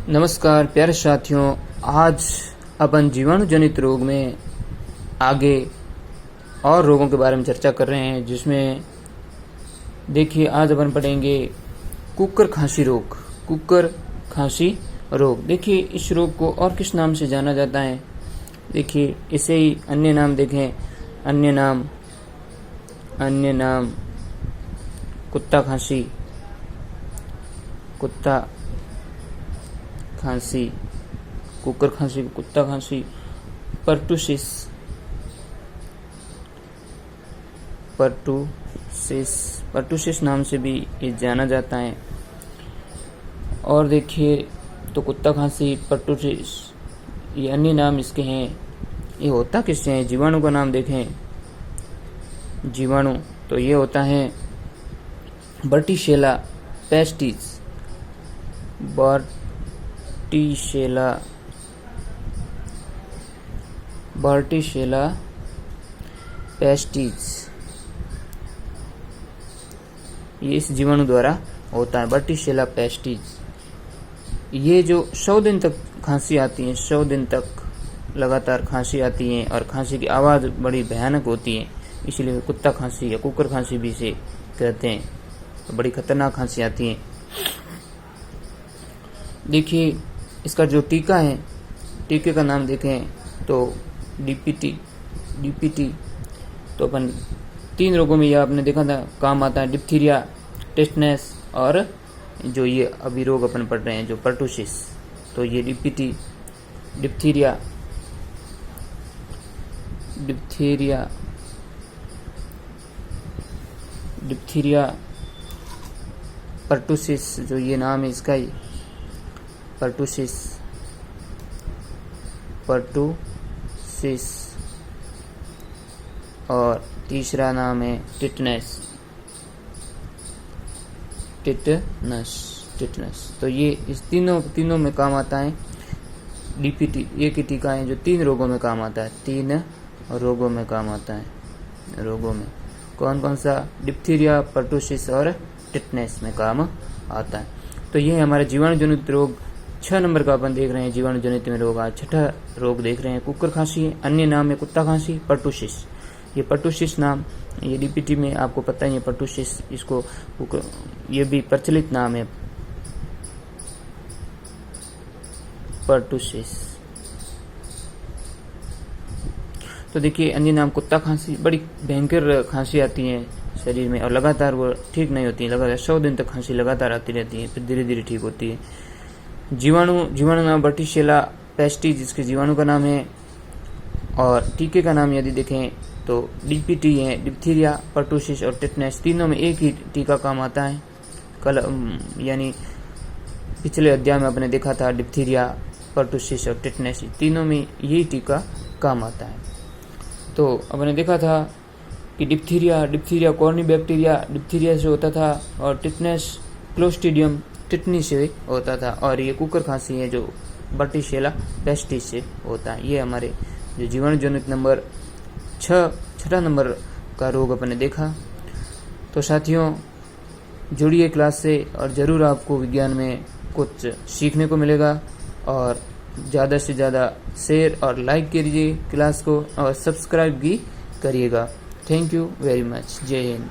नमस्कार प्यारे साथियों, आज अपन जीवाणु जनित रोग में आगे और रोगों के बारे में चर्चा कर रहे हैं, जिसमें देखिए आज अपन पढ़ेंगे कुकर खांसी रोग। कुकर खांसी रोग, देखिए इस रोग को और किस नाम से जाना जाता है। देखिए इसे ही अन्य नाम देखें, अन्य नाम कुत्ता खांसी, कुत्ता खांसी, कुकर खांसी, कुत्ता खांसी, पर्टुसिस, पर्टुसिस नाम से भी ये जाना जाता है। और देखिए तो कुत्ता खांसी, पर्टुसिस, ये अन्य नाम इसके हैं। ये होता किससे है? जीवाणु का नाम देखें, जीवाणु तो ये होता है वर्टिसेला पेस्टिस, वर्टिसेला पेस्टिस, ये इस जीवाणु द्वारा होता है, वर्टिसेला पेस्टिस। ये जो 100 दिन तक खांसी आती है, 100 दिन तक लगातार खांसी आती है और खांसी की आवाज़ बड़ी भयानक होती है, इसलिए कुत्ता खांसी या कुकर खांसी भी इसे कहते हैं। तो बड़ी खतरनाक खांसी आती है। देखिए इसका जो टीका है, टीके का नाम देखें तो डीपीटी। तो अपन 3 रोगों में यह आपने देखा था काम आता है, डिप्थीरिया, टेटनस और जो ये अभी रोग अपन पढ़ रहे हैं जो पर्टुसिस। तो ये डीपीटी, डिप्थीरिया, पर्टुसिस, जो ये नाम है इसका ही, पर्टुसिस और तीसरा नाम है टिटनस। तो ये इस तीनों में काम आता है। डीपीटी एक ही टीका है जो 3 रोगों में काम आता है, 3 रोगों में काम आता है। रोगों में कौन कौन सा? डिप्थीरिया, पर्टुसिस और टिटनस में काम आता है। तो ये हमारे जीवाणु जनित रोग 6 नंबर का अपन देख रहे हैं। जीवाणु जनित में रोग आज 6ठा रोग देख रहे हैं, कुकर खांसी है। अन्य नाम है कुत्ता खांसी, पर्टुसिस। ये पर्टुसिस नाम, ये डीपीटी में आपको पता ही है पर्टुसिस, इसको ये भी प्रचलित नाम है पर्टुसिस। तो देखिए अन्य नाम कुत्ता खांसी, बड़ी भयंकर खांसी आती है शरीर में और लगातार वो ठीक नहीं होती है, लगातार 100 दिन तक खांसी लगातार आती रहती है, फिर धीरे धीरे ठीक होती है। जीवाणु नाम वर्टिसेला पेस्टिस, जिसके जीवाणु का नाम है, और टीके का नाम यदि देखें तो डीपीटी है, डिप्थीरिया, पर्टुसिस और टिटनस। तीनों में एक ही टीका काम आता है। कल यानी पिछले अध्याय में आपने देखा था डिप्थीरिया, पर्टुसिस और टिटनस, तीनों में यही टीका काम आता है। तो आपने देखा था कि डिप्थीरिया कॉर्नी बैक्टीरिया डिप्थीरिया से होता था और टिटनस क्लोस्ट्रीडियम टिटनी से होता था, और ये कुकर खांसी है जो वर्टिसेला पेस्टिस से होता है। ये हमारे जो जीवाणु जनित नंबर 6ठा नंबर का रोग अपने देखा। तो साथियों जुड़िए क्लास से और ज़रूर आपको विज्ञान में कुछ सीखने को मिलेगा, और ज़्यादा से ज़्यादा शेयर और लाइक कीजिए क्लास को और सब्सक्राइब भी करिएगा। Thank you very much. जय हिंद।